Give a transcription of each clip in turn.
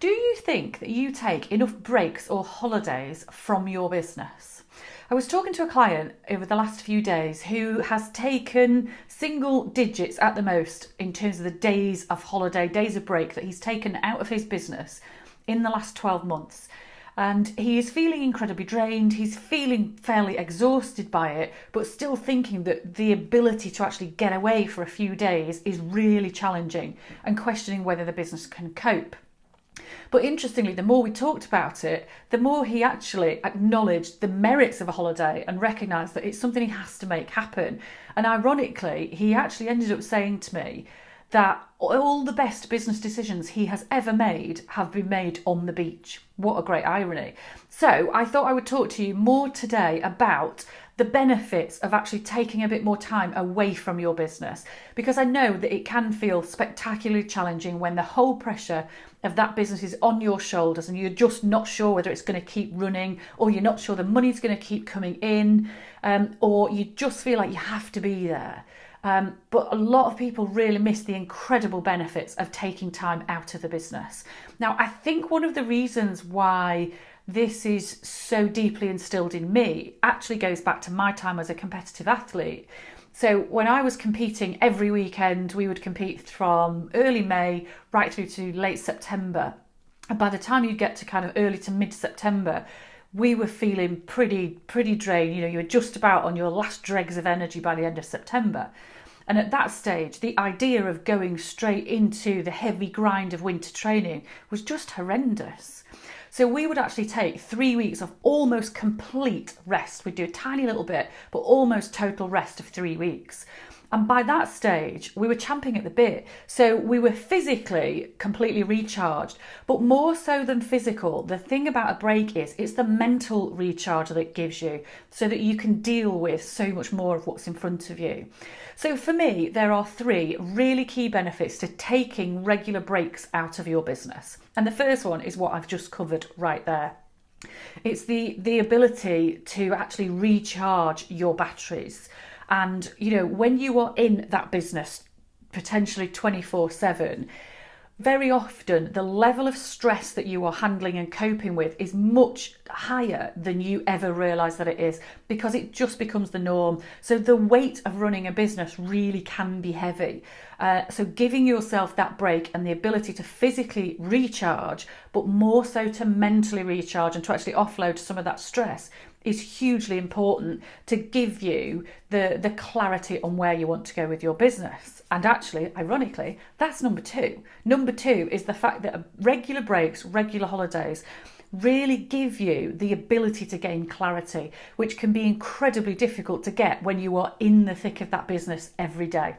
Do you think that you take enough breaks or holidays from your business? I was talking to a client over the last few days who has taken single digits at the most in terms of the days of holiday, days of break that he's taken out of his business in the last 12 months. And he is feeling incredibly drained. He's feeling fairly exhausted by it, but still thinking that the ability to actually get away for a few days is really challenging and questioning whether the business can cope. But interestingly, the more we talked about it, the more he actually acknowledged the merits of a holiday and recognised that it's something he has to make happen. And ironically, he actually ended up saying to me that all the best business decisions he has ever made have been made on the beach. What a great irony. So I thought I would talk to you more today about the benefits of actually taking a bit more time away from your business, because I know that it can feel spectacularly challenging when the whole pressure of that business is on your shoulders and you're just not sure whether it's going to keep running, or you're not sure the money's going to keep coming in, or you just feel like you have to be there. But a lot of people really miss the incredible benefits of taking time out of the business. Now, I think one of the reasons why this is so deeply instilled in me actually goes back to my time as a competitive athlete. So when I was competing every weekend, we would compete from early May right through to late September. And by the time you get to kind of early to mid-September, we were feeling pretty drained. You were just about on your last dregs of energy by the end of September. And at that stage, the idea of going straight into the heavy grind of winter training was just horrendous. So we would actually take 3 weeks of almost complete rest. We'd do a tiny little bit, but almost total rest of 3 weeks. And by that stage, we were champing at the bit. So we were physically completely recharged, but more so than physical, the thing about a break is it's the mental recharge that it gives you so that you can deal with so much more of what's in front of you. So for me, there are 3 really key benefits to taking regular breaks out of your business. And the first one is what I've just covered right there. It's the ability to actually recharge your batteries. And, when you are in that business, potentially 24/7, very often the level of stress that you are handling and coping with is much higher than you ever realise that it is, because it just becomes the norm. So the weight of running a business really can be heavy. So giving yourself that break and the ability to physically recharge, but more so to mentally recharge and to actually offload some of that stress, is hugely important to give you the clarity on where you want to go with your business. And actually, ironically, that's number 2. Number 2 is the fact that regular breaks, regular holidays really give you the ability to gain clarity, which can be incredibly difficult to get when you are in the thick of that business every day.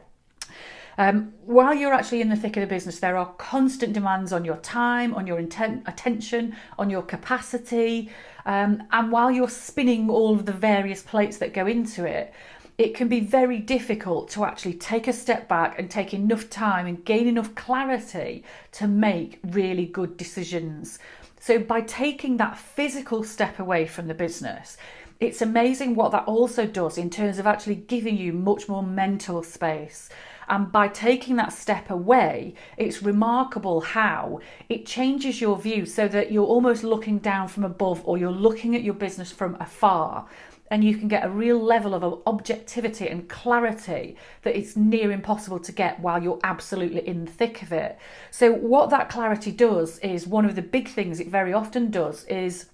While you're actually in the thick of the business, there are constant demands on your time, on your attention, on your capacity. And while you're spinning all of the various plates that go into it, it can be very difficult to actually take a step back and take enough time and gain enough clarity to make really good decisions. So by taking that physical step away from the business, it's amazing what that also does in terms of actually giving you much more mental space. And by taking that step away, it's remarkable how it changes your view so that you're almost looking down from above, or you're looking at your business from afar, and you can get a real level of objectivity and clarity that it's near impossible to get while you're absolutely in the thick of it. So what that clarity does is, one of the big things it very often does is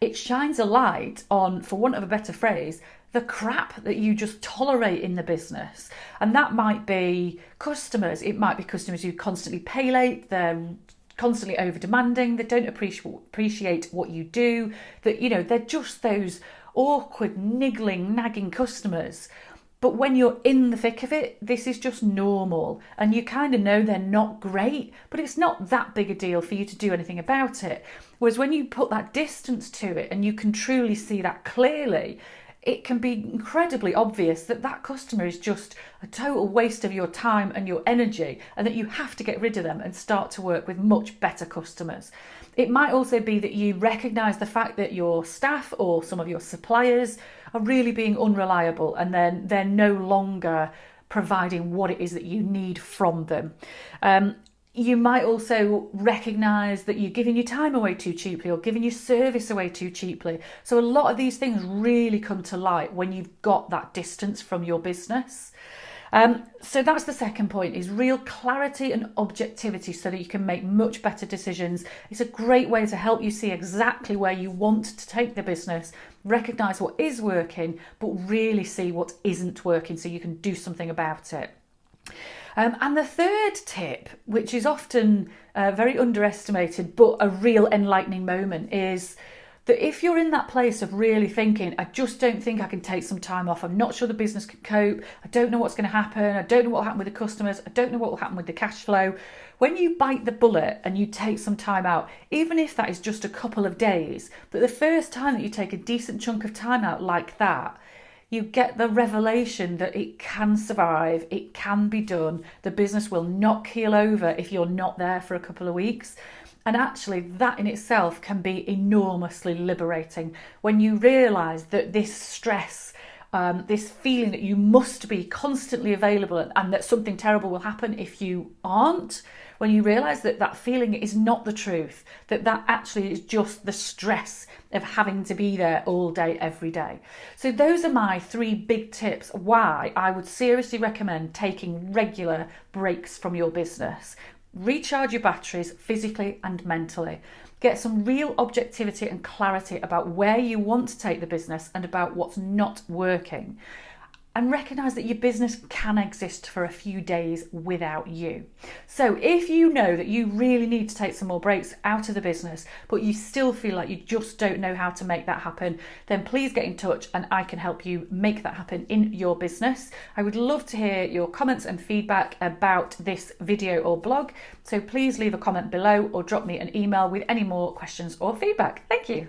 it shines a light on, for want of a better phrase, the crap that you just tolerate in the business. And that might be customers. It might be customers who constantly pay late, they're constantly over demanding, they don't appreciate what you do, that, they're just those awkward, niggling, nagging customers. But when you're in the thick of it, this is just normal. And you kind of know they're not great, but it's not that big a deal for you to do anything about it. Whereas when you put that distance to it and you can truly see that clearly, it can be incredibly obvious that that customer is just a total waste of your time and your energy, and that you have to get rid of them and start to work with much better customers. It might also be that you recognise the fact that your staff or some of your suppliers are really being unreliable, and then they're no longer providing what it is that you need from them. You might also recognise that you're giving your time away too cheaply or giving your service away too cheaply. So a lot of these things really come to light when you've got that distance from your business. So that's the second point, is real clarity and objectivity so that you can make much better decisions. It's a great way to help you see exactly where you want to take the business, recognise what is working, but really see what isn't working so you can do something about it. And the third tip, which is often very underestimated but a real enlightening moment, is that if you're in that place of really thinking, I just don't think I can take some time off, I'm not sure the business can cope, I don't know what's going to happen, I don't know what will happen with the customers, I don't know what will happen with the cash flow. When you bite the bullet and you take some time out, even if that is just a couple of days, but the first time that you take a decent chunk of time out like that, you get the revelation that it can survive, it can be done, the business will not keel over if you're not there for a couple of weeks. And actually that in itself can be enormously liberating when you realise that this stress, this feeling that you must be constantly available and that something terrible will happen if you aren't, when you realise that that feeling is not the truth, that that actually is just the stress of having to be there all day, every day. So those are my 3 big tips why I would seriously recommend taking regular breaks from your business. Recharge your batteries physically and mentally. Get some real objectivity and clarity about where you want to take the business and about what's not working. And recognise that your business can exist for a few days without you. So if you know that you really need to take some more breaks out of the business, but you still feel like you just don't know how to make that happen, then please get in touch and I can help you make that happen in your business. I would love to hear your comments and feedback about this video or blog. So please leave a comment below or drop me an email with any more questions or feedback. Thank you.